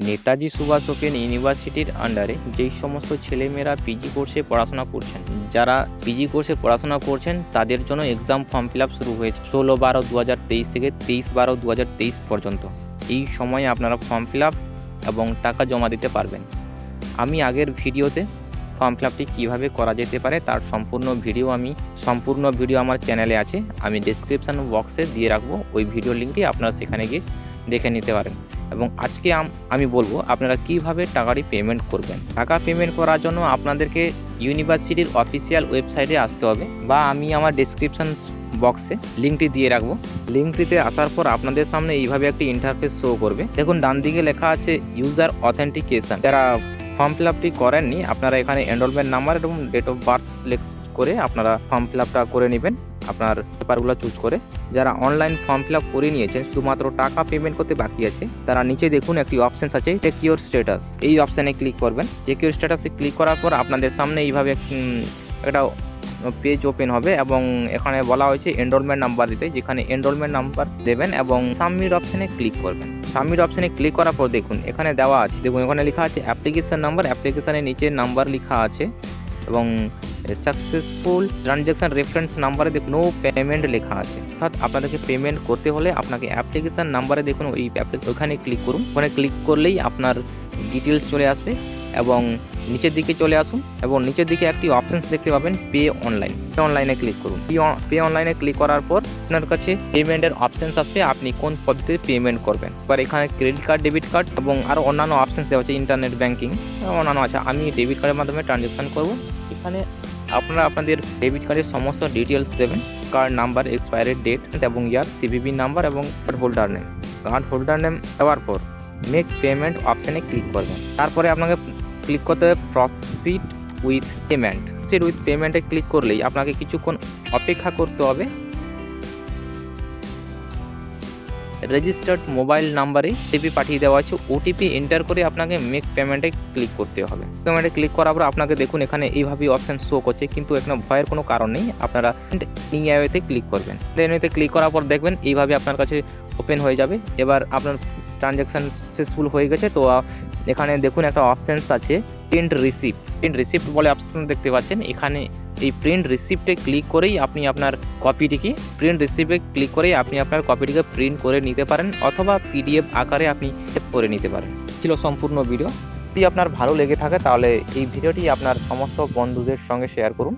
Netaji Subhash open ইউনিভার্সিটির আন্ডারে যেই সমস্ত ছেলেমেয়েরা পিজি কোর্সে পড়াশোনা করছেন, যারা পিজি কোর্সে পড়াশোনা করছেন তাদের জন্য এক্সাম ফর্ম ফিল আপ শুরু হয়েছে 16/12/2023 থেকে 23/12/2023 পর্যন্ত। এই সময়ে আপনারা ফর্ম ফিল আপ এবং টাকা জমা দিতে পারবেন। আমি আগের ভিডিওতে ফর্ম ফিল আপটি কীভাবে করা যেতে পারে তার সম্পূর্ণ ভিডিও আমার চ্যানেলে আছে। আমি ডেসক্রিপশান বক্সে দিয়ে রাখবো ওই ভিডিও লিঙ্কটি, আপনারা সেখানে গিয়ে দেখে নিতে পারেন। এবং আজকে আমি বলবো আপনারা কিভাবে টাকাটি পেমেন্ট করবেন। টাকা পেমেন্ট করার জন্য আপনাদেরকে ইউনিভার্সিটির অফিসিয়াল ওয়েবসাইটে আসতে হবে, বা আমি আমার ডেসক্রিপশান বক্সে লিঙ্কটি দিয়ে রাখবো। লিঙ্কটিতে আসার পর আপনাদের সামনে এইভাবে একটি ইন্টারফেস শো করবে। দেখুন ডান দিকে লেখা আছে ইউজার অথেন্টিকেশন। যারা ফর্ম ফিল আপটি করেননি আপনারা এখানে এনরোলমেন্ট নাম্বার এবং ডেট অফ বার্থ সিলেক্ট করে আপনারা ফর্ম ফিল আপটা করে নেবেন আপনার পেপারগুলো চুজ করে। যারা অনলাইন ফর্ম ফিল আপ করে নিয়েছেন, শুধুমাত্র টাকা পেমেন্ট করতে বাকি আছে, তারা নিচে দেখুন একটি অপশানস আছে চেক ইউর স্ট্যাটাস। এই অপশানে ক্লিক করবেন। চেক ইউর স্ট্যাটাসে ক্লিক করার পর আপনাদের সামনে এইভাবে একটা পেজ ওপেন হবে এবং এখানে বলা হয়েছে এনরোলমেন্ট নাম্বার দিতে, যেখানে এনরোলমেন্ট নাম্বার দেবেন এবং সাবমিট অপশানে ক্লিক করবেন। সাবমিট অপশানে ক্লিক করার পর দেখুন এখানে দেওয়া আছে, দেখুন এখানে লেখা আছে অ্যাপ্লিকেশন নাম্বার। অ্যাপ্লিকেশনের নিচে নাম্বার লেখা আছে এবং সাকসেসফুল ট্রানজ্যাকশন রেফারেন্স নাম্বারে দেখুন নো পেমেন্ট লেখা আছে। অর্থাৎ আপনাদেরকে পেমেন্ট করতে হলে আপনাকে অ্যাপ্লিকেশন নাম্বারে দেখুন ওখানে ক্লিক করুন। ওখানে ক্লিক করলেই আপনার ডিটেলস চলে আসবে এবং নিচের দিকে চলে আসুন এবং নিচের দিকে একটি অপশানস দেখতে পাবেন পে অনলাইন। অনলাইনে ক্লিক করুন। পে অনলাইনে ক্লিক করার পর আপনার কাছে পেমেন্টের অপশানস আসবে, আপনি কোন পদ্ধতিতে পেমেন্ট করবেন। এবার এখানে ক্রেডিট কার্ড, ডেবিট কার্ড এবং আরও অন্যান্য অপশানস দেওয়া আছে, ইন্টারনেট ব্যাঙ্কিং অন্যান্য আছে। আমি ডেবিট কার্ডের মাধ্যমে ট্রানজ্যাকশন করব। এখানে আপনারা আপনাদের ডেবিট কার্ডের সমস্ত ডিটেলস দেবেন, কার্ড নাম্বার, এক্সপায়ারি ডেট এবং ইয়ার, সিভিভি নাম্বার এবং কার্ড হোল্ডার নেম দেওয়ার পর মেক পেমেন্ট অপশানে ক্লিক করবেন। তারপরে আপনাকে ক্লিক করতে হবে প্রসিড উইথ পেমেন্টে ক্লিক করলেই আপনাকে কিছুক্ষণ অপেক্ষা করতে হবে। রেজিস্টার্ড মোবাইল নাম্বারে ওটিপি পাঠিয়ে দেওয়া আছে, ওটিপি এন্টার করে আপনাকে মেক পেমেন্টে ক্লিক করতে হবে। পেমেন্টে ক্লিক করার পর আপনাকে দেখুন এখানে এইভাবে অপশান শো করছে, কিন্তু এখানে ভয়ের কোনো কারণ নেই। আপনারা নিয়াওয়েতে ক্লিক করবেন। নিয়াওয়েতে ক্লিক করার পর দেখবেন এইভাবে আপনার কাছে ওপেন হয়ে যাবে। এবার আপনার ট্রানজ্যাকশান সাকসেসফুল হয়ে গেছে। তো এখানে দেখুন একটা অপশানস আছে প্রিন্ট রিসিপ্ট বলে অপশান দেখতে পাচ্ছেন। এখানে এই প্রিন্ট রিসিপ্টে ক্লিক করেই আপনি আপনার কপিটিকে প্রিন্ট করে নিতে পারেন, অথবা পিডিএফ আকারে আপনি সেভ করে নিতে পারেন। ছিল সম্পূর্ণ ভিডিও। যদি আপনার ভালো লেগে থাকে তাহলে এই ভিডিওটি আপনার সমস্ত বন্ধুদের সঙ্গে শেয়ার করুন।